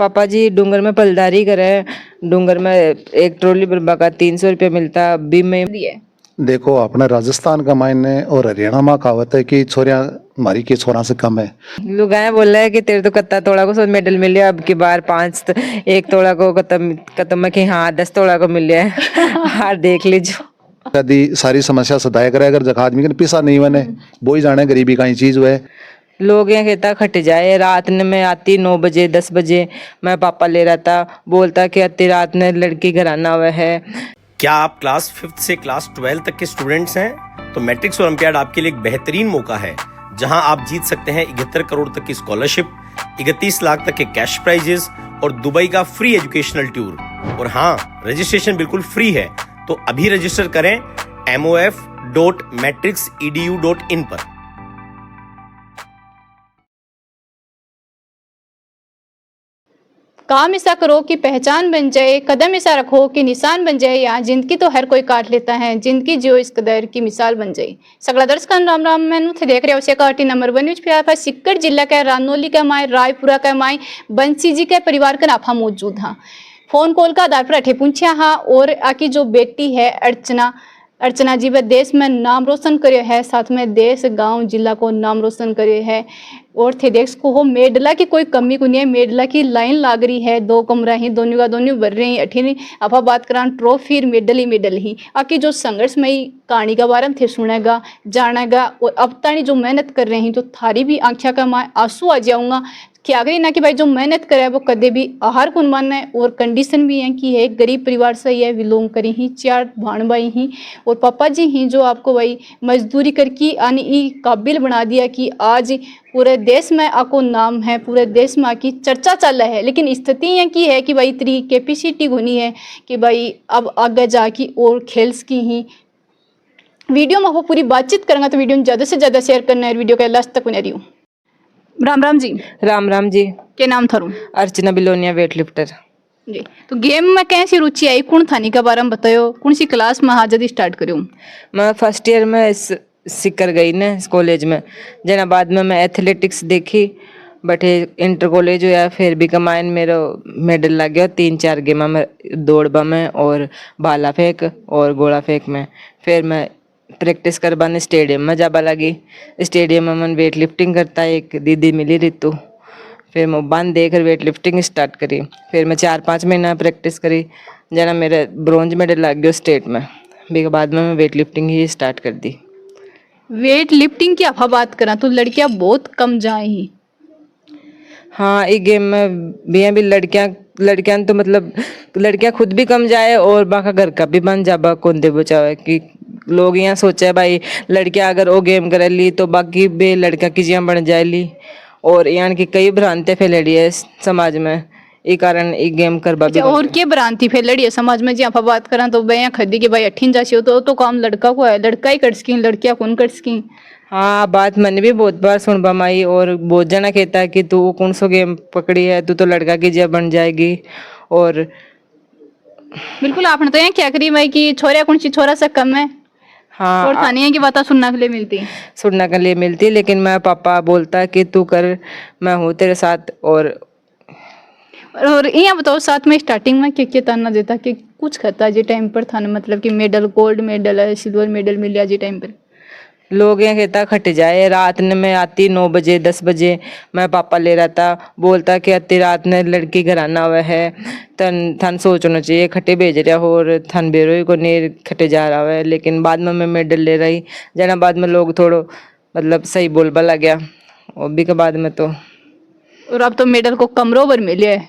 पापा जी डूंगर में पलदारी करे हैं। डूंगर में एक ट्रॉली भरवा का 300 रुपये मिलता। अभी में दिए देखो अपने राजस्थान का मायने और हरियाणा में कहावत है कि छोरियां हमारी की छोरा से कम है। लोग आए बोल रहे हैं कि तेरे तो कत्ता तोड़ा को मेडल मिल गया, अब की बार 5 1 तोड़ा को खत्म में कि हाँ 10 तोड़ा को मिल गया है। हार देख लीजिए। यदि सारी समस्या सदाया करे अगर जगह आदमी के पिसा नहीं बने वो ही जाने गरीबी का ही चीज हुआ है। लोग यहाँ कहता खट जाए, रात में आती 9 बजे 10 बजे। मैं पापा ले रहा था, बोलता कि अति रात में लड़की घर आना हुआ है। क्या आप क्लास 5th से क्लास 12 तक के स्टूडेंट्स हैं? तो मैट्रिक्स ओलंपियाड आपके लिए एक बेहतरीन मौका है जहां आप जीत सकते हैं 71 करोड़ तक की स्कॉलरशिप, 31 लाख तक के कैश प्राइजेस और दुबई का फ्री एजुकेशनल टूर। और हाँ, रजिस्ट्रेशन बिल्कुल फ्री है, तो अभी रजिस्टर करें mof.matrixedu.in पर। काम ऐसा करो कि पहचान बन जाए, कदम ऐसा रखो कि निशान बन जाए। यहाँ जिंदगी तो हर कोई काट लेता है, जिंदगी जियो इस कदर की मिसाल बन जाए। सगला दर्शक राम राम, मैनू थे देख रहे हो से काटी नंबर 1 विच पे सिक्कर जिला के रानोली के माए रायपुरा के माए बंसी जी के परिवार का नाफा मौजूद हाँ। फोन कॉल का आधार पर अठे पूछा हाँ। और आकी जो बेटी है अर्चना जी वह देश में नाम रोशन करे है, साथ में देश गांव जिला को नाम रोशन करे है। और थे देख को हो मेडला की कोई कमी को नहीं है, मेडला की लाइन लाग रही है। 2 कमरा ही दोनों का दोनों भर रहे हैं। अठीन आप बात करा ट्रॉफी मेडल ही आकी जो संघर्षमयी कहानी का बारे में थे सुनेगा जानेगा। और अब तानी जो मेहनत कर रहे हैं तो थारी भी आंखिया का माँ आंसू आ जाऊंगा कि आगे ना कि भाई जो मेहनत करे वो कदे भी आहार कौन मानना है। और कंडीशन भी है कि है गरीब परिवार से ही है, बिलोंग करी ही 4 भाण भाई ही और पापा जी ही जो आपको भाई मजदूरी करके आने ई काबिल बना दिया कि आज पूरे देश में आपको नाम है, पूरे देश में आकी चर्चा चल रहा है। लेकिन स्थिति ये की है कि भाई इतनी कैपेसिटी होनी है कि भाई अब आगे जाके और खेल्स की ही वीडियो में वो पूरी बातचीत करेंगे। तो वीडियो में ज़्यादा से ज़्यादा शेयर करना है, वीडियो के लास्ट तक बने रही हूँ। राम राम जी। राम राम जी। क्या नाम थारू? अर्चना बिलोनिया, वेट लिफ्टर जी। तो गेम में कैसी रुचि आई, कौन थानी का बारे में बतायो, कौन सी क्लास में हाजरी स्टार्ट करूँ? मैं फर्स्ट ईयर में सीकर गई ना इस कॉलेज में, जना बाद में मैं एथलेटिक्स देखी बटे इंटर कॉलेज हुआ। फिर भी कमाइन मेरा मेडल लग गया 3-4 गेमा में, दौड़बा में और भाला फेंक और गोला फेंक में। फिर मैं प्रैक्टिस करवाने स्टेडियम में जाबा लगी। स्टेडियम में मैं वेट लिफ्टिंग करता, एक दीदी मिली रितु। फिर मैं बांध देकर वेट लिफ्टिंग स्टार्ट करी। फिर मैं 4-5 महीना प्रैक्टिस करी, जना मेरा ब्रॉन्ज मेडल लग गया स्टेट में। भी बाद में मैं वेट लिफ्टिंग ही स्टार्ट कर दी। वेट लिफ्टिंग की आप बात करा तो लड़कियां बहुत कम जाए ही। हाँ, ये गेम में भी लड़कियां तो मतलब लड़कियां खुद भी कम जाए और बाका घर का भी बन जाबा कौन दे बचावे। कि लोग यहाँ सोचे भाई लड़कियां अगर वो गेम करे ली तो बाकी भी लड़का की जियां बन जाए ली। और यहाँ की कई भ्रांतें फैलड़ी है समाज में, ई कारण ई गेम करवा भी। और क्या भ्रांति फैलड़ी है समाज में जी आप बात करा तो भैया खदी के भाई अठीन जासी हो तो काम लड़का को है, लड़का ही कर सकी, लड़कियां कौन कर सकी। हाँ, बात मैंने भी बहुत बार सुन माई और बहुत जना कहता है कि तू कौन सो गेम पकड़ी है, तू तो लड़का की जिया बन जाएगी। और बिल्कुल आपने तो यहाँ क्या करी भाई कि छोरा कौन सी छोरा से कम है। हाँ, और थानी की बात सुनने के लिए मिलती। लेकिन मैं पापा बोलता कि तू कर, मैं हूँ तेरे साथ। और यहाँ बताओ साथ में स्टार्टिंग में क्या क्या ताना देता कि कुछ खाता जी टाइम पर थाना मतलब कि मेडल गोल्ड मेडल है, सिल्वर मेडल मिल गया जी टाइम पर? लोग यहाँ कहता खट जाए, रात में आती 9 बजे 10 बजे। मैं पापा ले रहा था, बोलता कि अति रात में लड़की घर आना हुआ है, थन सोचना चाहिए खटे भेज रहा हो और थन बेरो को नहीं खटे जा रहा है। लेकिन बाद में मैं मेडल ले रही, जना बाद में लोग थोड़ो मतलब सही बोलबा लग गया। और भी के बाद में तो और अब तो मेडल को कमरों पर मिले है,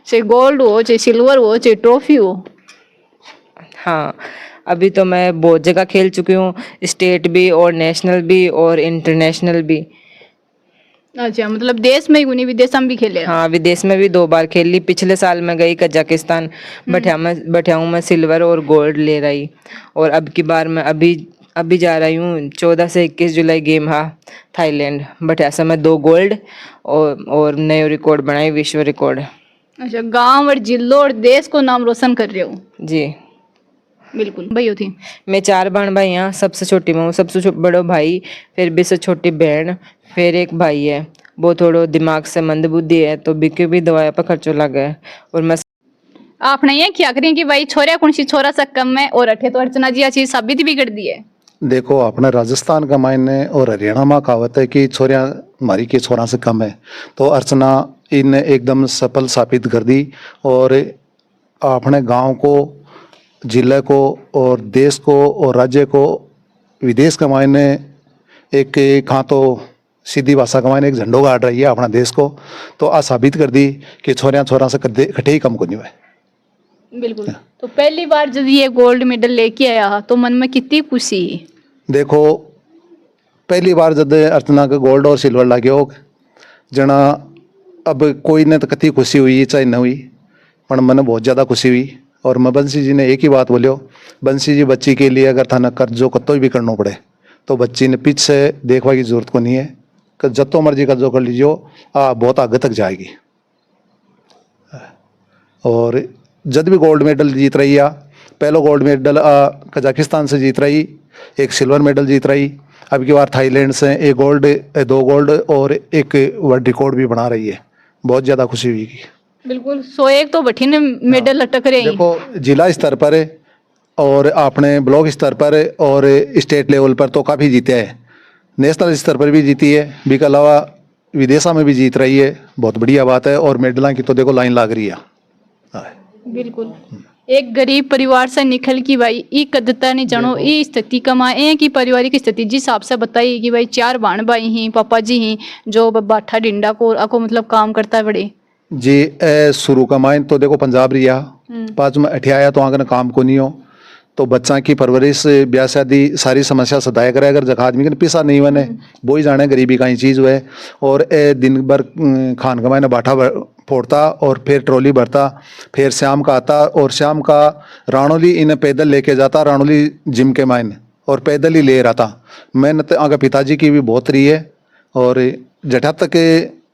चाहे गोल्ड हो चाहे सिल्वर हो चाहे ट्रॉफी हो। हाँ, अभी तो मैं बहुत जगह खेल चुकी हूँ, स्टेट भी और नेशनल भी और इंटरनेशनल भी। अच्छा, मतलब देश में ही विदेश में भी खेले? हाँ, विदेश में भी 2 बार खेल ली। पिछले साल मैं गई कजाकिस्तान, बैठा मैं सिल्वर और गोल्ड ले रही। और अब की बार मैं अभी जा रही हूँ 14 से 21 जुलाई गेम हा थाईलैंड। बैठा मैं 2 गोल्ड और नए रिकॉर्ड बनाई, विश्व रिकॉर्ड। अच्छा, गांव और जिलों और देश को नाम रोशन कर रहे हो जी। बिल्कुल। भाई होती मैं 4 बहन भाई यहाँ, सबसे छोटी मैं हूँ, सबसे बड़ो भाई, फिर भी से छोटी बहन, फिर एक भाई है। वो थोड़ो दिमाग से मंदबुद्धि है, तो बिके भी दवाई पर खर्चो लगा है। और मैं आपने ये क्या करें कि भाई छोरा कौन सी छोरा सा कम है और अठे तो अर्चना जी चीज साबित भी कर दी है। देखो अपने राजस्थान का मायने और हरियाणा में कहावत है कि छोरियां मारी के छोरा से कम है, तो अर्चना इन एकदम सफल साबित कर दी और अपने गांव को, जिले को और देश को और राज्य को विदेश के मायने एक हाँ तो सीधी भाषा के मायने एक झंडो गाड़ रही है अपना देश को। तो आ साबित कर दी कि छोरियां छोरा से कटे ही कम को नहीं हुए। बिल्कुल। तो पहली बार जब ये गोल्ड मेडल लेके आया तो मन में कितनी खुशी। देखो पहली बार जब अर्चना का गोल्ड और सिल्वर लागे हो जना, अब कोई ने तो कति खुशी हुई चाहे न हुई, पर मैंने बहुत ज़्यादा खुशी हुई। और मैं बंसी जी ने एक ही बात बोलियो, बंसी जी बच्ची के लिए अगर थाना कर्जो कतो भी करना पड़े तो बच्ची ने पीछे से देखवा की जरूरत को नहीं है, कि जतो मर्जी कर्जो कर लीजियो बहुत आगे तक जाएगी। और जब भी गोल्ड मेडल जीत रही है, पहला गोल्ड मेडल कजाकिस्तान से जीत रही, एक सिल्वर मेडल जीत रही, अब की बार थाईलैंड से एक गोल्ड, 2 गोल्ड और एक वर्ल्ड रिकॉर्ड भी बना रही है। बहुत ज़्यादा खुशी हुई की। बिल्कुल। सो एक तो बठी ने मेडल लटक रहे हैं। देखो जिला स्तर पर और अपने ब्लॉक स्तर पर और स्टेट लेवल पर तो काफ़ी जीते हैं, नेशनल स्तर पर भी जीती है, भी के अलावा विदेशा में भी जीत रही है। बहुत बढ़िया बात है। और मेडलों की तो देखो लाइन लाग रही है। बिल्कुल। एक गरीब परिवार से निकल की भाई ई कदता नहीं जानो ई स्थिति कमाए की पारिवारिक स्थिति जिस हिसाब से बताई कि भाई 4 बहन भाई ही, पापा जी ही जो बाठा डिंडा को ako मतलब काम करता है बड़े जी। शुरू का माइन तो देखो पंजाब रिया, पाँच में अठियाया तो आगे काम को नहीं हो, तो बच्चा की परवरिश, ब्याह शादी सारी समस्या सदाया करे। अगर जगह आदमी के पैसा नहीं बने वो ही जाने गरीबी का ही चीज़ हुए। और दिन भर खान कमाए ने बाठा फोड़ता और फिर ट्रॉली भरता, फिर शाम का आता और शाम का रानोली इन्हें पैदल लेके जाता, रानोली जिम के मायने, और पैदल ही ले रहा था। मेहनत आगे पिताजी की भी बहुत रही है। और जटा तक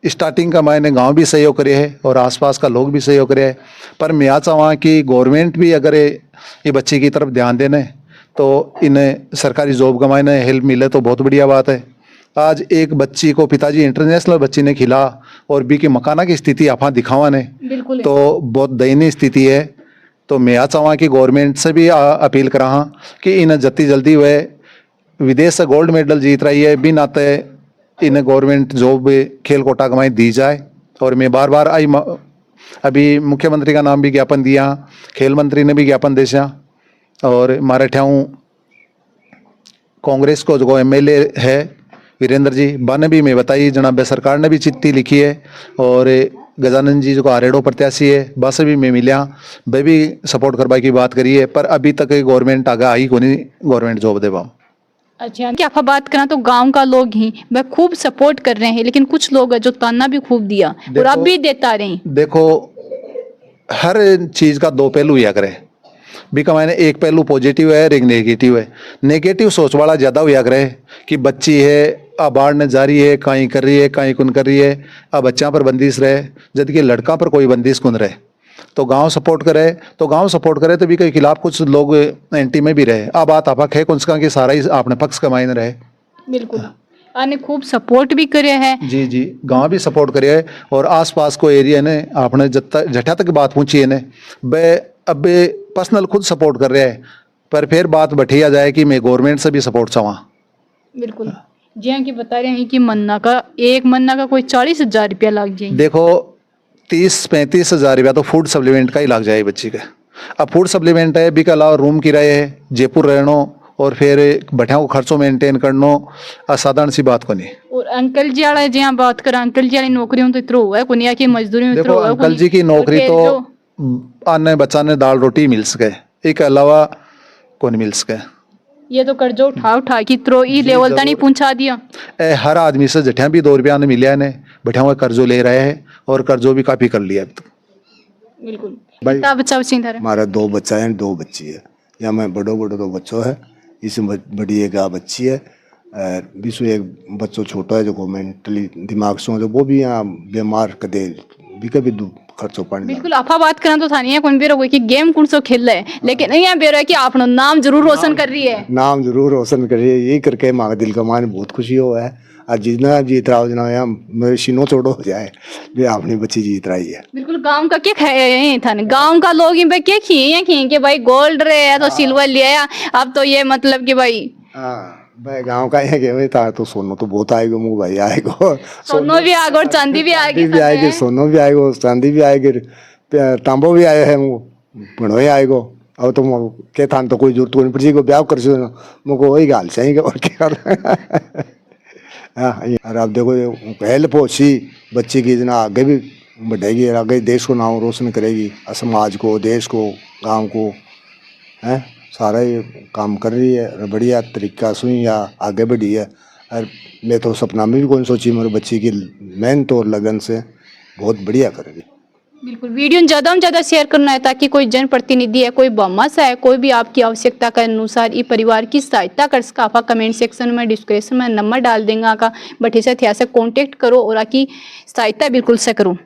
स्टार्टिंग का मायने गांव भी सहयोग करे है और आसपास का लोग भी सहयोग करे है। पर मैं यहाँ चाहूँ कि गवर्नमेंट भी अगर ये बच्चे की तरफ ध्यान देने तो इन्हें सरकारी जॉब का मायने हेल्प मिले तो बहुत बढ़िया बात है। आज एक बच्ची को पिताजी इंटरनेशनल बच्ची ने खिला और बी की मकाना की स्थिति आप दिखावा ने बिल्कुल तो बहुत दयनीय स्थिति है। तो मैं यहाँ चाहूँ कि गवर्नमेंट से भी अपील करा कि इन्हें जल्दी जल्दी वह विदेश से गोल्ड मेडल जीत रही है, बिना नाते इन्हें गवर्नमेंट जॉब खेल कोटा कमाई दी जाए। और मैं बार बार आई अभी मुख्यमंत्री का नाम भी ज्ञापन दिया, खेल मंत्री ने भी ज्ञापन दिया, और मारे ठाऊँ कांग्रेस को जो MLA है वीरेंद्र जी बाने भी मैं बताई, जनाब सरकार ने भी चिट्ठी लिखी है। और गजानंद जी जो आरेडो प्रत्याशी है बस भी मैं मिलिया, वे भी सपोर्ट करवा की बात करी है। पर अभी तक गवर्नमेंट आगे आई को नहीं गवर्नमेंट जॉब दे पाऊँ। अच्छा क्या आप बात करें तो गांव का लोग ही वह खूब सपोर्ट कर रहे हैं, लेकिन कुछ लोग है जो ताना भी खूब दिया और अब भी देता रहे। देखो हर चीज़ का 2 पहलू या करे, भी का मायने एक पहलू पॉजिटिव है और एक नेगेटिव है। नेगेटिव सोच वाला ज़्यादा हुआ करे कि बच्ची है अब बाढ़ ने जारी है, कहीं कर रही है कहीं कुन कर रही है, अब बच्चा पर बंदिश रहे, जबकि लड़का पर कोई बंदिश कुन रहे। तो गांव सपोर्ट करे तो भी के खिलाफ कुछ लोग एंटी में भी रहे। अब बात आपक है कुछ कि सारा ही आपने पक्ष का मायने रहे। बिल्कुल आने खूब सपोर्ट भी करे है। जी जी गांव भी सपोर्ट करे है और आसपास को एरिया ने आपने जटा तक बात पूछी है ने वे अब पर्सनल खुद सपोर्ट कर रहे हैं। पर फिर बात बैठिया जाए कि मैं गवर्नमेंट से भी सपोर्ट चाहूँ। बिल्कुल जी हाँ कि बता रहे हैं कि एक मन्ना का कोई 40,000 रुपया लग जाए। देखो 30-35 हज़ार रुपया तो फूड सप्लीमेंट का ही लग जाए बच्ची का। अब फूड सप्लीमेंट है भी के अलावा रूम किराए है, जयपुर रहना और फिर बैठा को खर्चों मेंटेन करना असाधारण सी बात को नहीं। और अंकल जी वाला जी बात करें अंकल जी वाली नौकरी तो इतना हुआ है को नहीं कि मजदूरी देखो अंकल जी की नौकरी तो आने बच्चा ने दाल रोटी मिल सके, एक अलावा को नहीं मिल सके। ये तो कर्जो उठा की त्रो ई लेवल तक नहीं पहुंचा दिया। हर आदमी से जठिया भी 2 रुपया ने मिलिया ने बैठा हुआ कर्जो ले रहे हैं और कर्जो भी काफी कर लिया। बिल्कुल भाई बच्चा हमारा 2 बच्चा है 2 बच्ची है, या मैं बड़ो 2 बच्चों है, इसमें बड़ी एक बच्ची है, बीसो एक बच्चों छोटा है जो मेंटली दिमाग से जो वो भी यहाँ बीमार कदे भी कभी खर्चो पानी। बिल्कुल आपा बात करना तो था नहीं है कौन बेरो कि गेम कौन सो खेल रहा है, लेकिन यहाँ बेरो है कि आपनो नाम जरूर रोशन कर रही है। नाम जरूर रोशन कर रही है, यही करके हमारे दिल का मान बहुत खुशी हुआ है। आज जितना जीत रहा हो जना यहाँ मेरे सीनों चोड़ो हो जाए भी अपनी बच्ची जीत रही है। बिल्कुल गांव का क्या खाया था ना, गांव का लोग इन पे क्या खिए कि भाई गोल्ड रहे तो सिल्वर लिया, अब तो ये मतलब कि भाई हाँ भाई गाँव का है कि भाई था तो सोनो तो बहुत आएगा मुँह भाई आएगा, सोनो भी आएगा और चांदी भी आएगी, भी आएगी, सोनो भी आएगा, चांदी भी आएगी, तांबो भी आया है मुँह भणो ही आएगा। अब तो के थान तो कोई जरूरत नहीं पड़ी को ब्याह कर सो मुझको वही गाल चाहिए और क्या। हाँ और आप देखो हेल्प हो सी बच्ची की इतना आगे भी बढ़ेगी, आगे देश को नाम रोशन करेगी, समाज को, देश को, गांव को, हैं सारा ये काम कर रही है बढ़िया तरीका से या आगे बढ़ी है। और मैं तो सपना में भी कौन सोची मेरे बच्ची की मेहनत और लगन से बहुत बढ़िया करेगी। बिल्कुल वीडियो ज़्यादा से ज़्यादा शेयर करना है ताकि कोई जनप्रतिनिधि है, कोई बम्मस है, कोई भी आपकी आवश्यकता के अनुसार ये परिवार की सहायता कर सका। आप कमेंट सेक्शन में डिस्क्रिप्शन में नंबर डाल देंगे, आका बटे से थे कॉन्टेक्ट करो और आकी सहायता बिल्कुल से करो।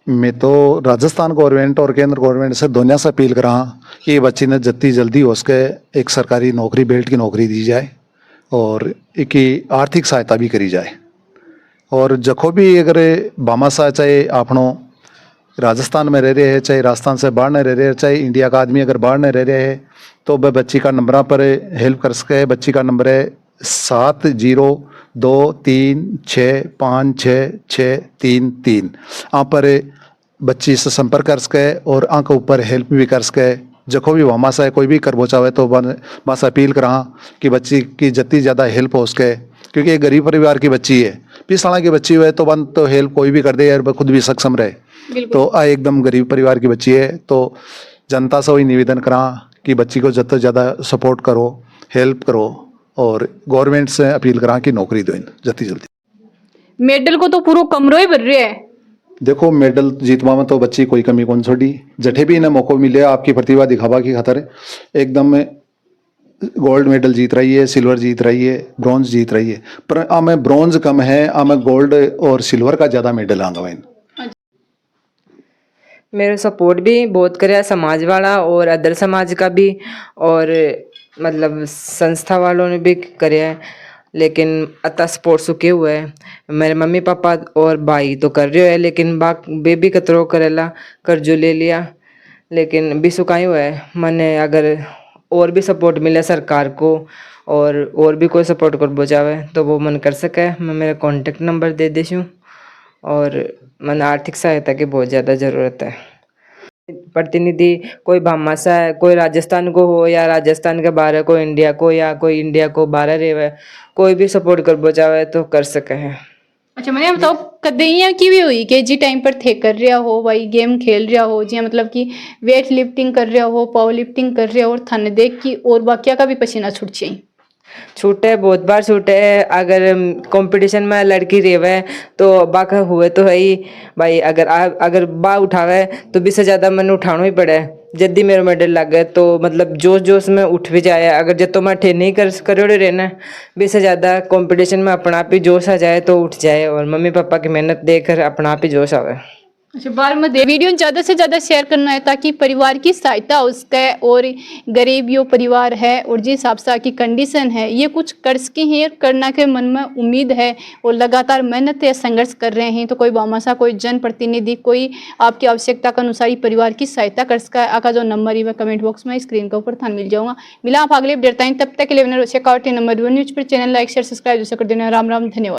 मैं तो राजस्थान गवर्नमेंट और केंद्र गवर्नमेंट से दोनों से अपील करा कि ये बच्ची ने जितनी जल्दी हो सके एक सरकारी नौकरी, बेल्ट की नौकरी दी जाए और एक आर्थिक सहायता भी करी जाए। और जखो भी अगर बामासा चाहे आपनों राजस्थान में रह रहे हैं, चाहे राजस्थान से बाहर न रह रहे हैं, चाहे इंडिया का आदमी अगर बाहर न रह रहे हैं, तो वह बच्ची का नंबर पर हेल्प कर सके। बच्ची का नंबर है 7023565633। आप पर बच्ची से संपर्क कर सके और आँख ऊपर हेल्प भी कर सके। जखो भी वहाँ से कोई भी करबो चाहे तो बस अपील करा कि बच्ची की जितनी ज़्यादा हेल्प हो सके, क्योंकि एक गरीब परिवार की बच्ची है, 20 साल की बच्ची हुए तो हेल्प कोई भी कर दे यार, खुद भी सक्षम रहे। तो एकदम गरीब परिवार की बच्ची है, तो जनता से वही निवेदन करा कि बच्ची को ज़्यादा से ज़्यादा सपोर्ट करो, हेल्प करो और गवर्नमेंट से अपील करा कि नौकरी दो जल्दी जल्दी। मेडल को तो पूरा कमरो ही भर रहा है। देखो मेडल जीतवा में तो बच्ची कोई कमी कौन छोड़ी, जठे भी इन्हें मौका मिले आपकी प्रतिभा दिखावा की खातर एकदम गोल्ड मेडल जीत रही है, सिल्वर जीत रही है, ब्रॉन्ज जीत रही है। पर हमें ब्रॉन्ज कम है, हमें गोल्ड और सिल्वर का ज़्यादा मेडल आंगा। मेरा सपोर्ट भी बहुत करे समाज वाला और अदर समाज का भी, और मतलब संस्था वालों ने भी करे है, लेकिन अतः सपोर्ट सुखे हुए है। मेरे मम्मी पापा और भाई तो कर रहे है, लेकिन बेबी कतरो करेला कर्जो ले लिया, लेकिन भी सुखाई हुआ है। मैंने अगर और भी सपोर्ट मिले सरकार को और भी कोई सपोर्ट कर बचावे तो वो मन कर सके। मैं मेरा कॉन्टेक्ट नंबर दे देती हूँ और मन आर्थिक सहायता की बहुत ज़्यादा ज़रूरत है। प्रतिनिधि कोई भामासा है, कोई राजस्थान को हो या राजस्थान के बाहर है, कोई इंडिया को या कोई इंडिया को बाहर रहे, कोई भी सपोर्ट कर बचावे तो कर सके हैं। अच्छा मैंने बताओ कदे यहाँ की भी हुई कि जी टाइम पर थे कर रहा हो भाई, गेम खेल रहा हो जी, मतलब कि वेट लिफ्टिंग कर रहा हो, पावर लिफ्टिंग कर रहा हो और थन देख की और बाकिया का भी पसीना छूट चाहिए। छूटे बहुत बार छूटे। अगर कंपटीशन में लड़की रेवे तो बाका हुए तो है ही भाई, अगर बा उठावे तो भी से ज़्यादा मैंने उठाना ही पड़े। जल्दी मेरा मेडल लग गए तो मतलब जोश जोश में उठ भी जाए। अगर जब तो मैं ठे नहीं करोड़े रहना भी से ज़्यादा कंपटीशन में अपना आप ही जोश आ जाए तो उठ जाए, और मम्मी पापा की मेहनत देखकर अपना आप ही जोश आवे। अच्छा बार में वीडियो ज़्यादा से ज़्यादा शेयर करना है ताकि परिवार की सहायता हो सके, और गरीब यो परिवार है और जिस हिसाब से की कंडीशन है ये कुछ कर सके हैं, करना के मन में उम्मीद है और लगातार मेहनत या संघर्ष कर रहे हैं। तो कोई बामासा, कोई जनप्रतिनिधि, कोई आपकी आवश्यकता के अनुसार परिवार की सहायता कर सका। आका जो नंबर ही कमेंट बॉक्स में स्क्रीन के ऊपर थान मिल जाऊंगा। मिला आप अगले अपडेट तब तक के लिए नंबर 1 न्यूज़ पर चैनल लाइक शेयर सब्सक्राइब कर देना। राम राम, धन्यवाद।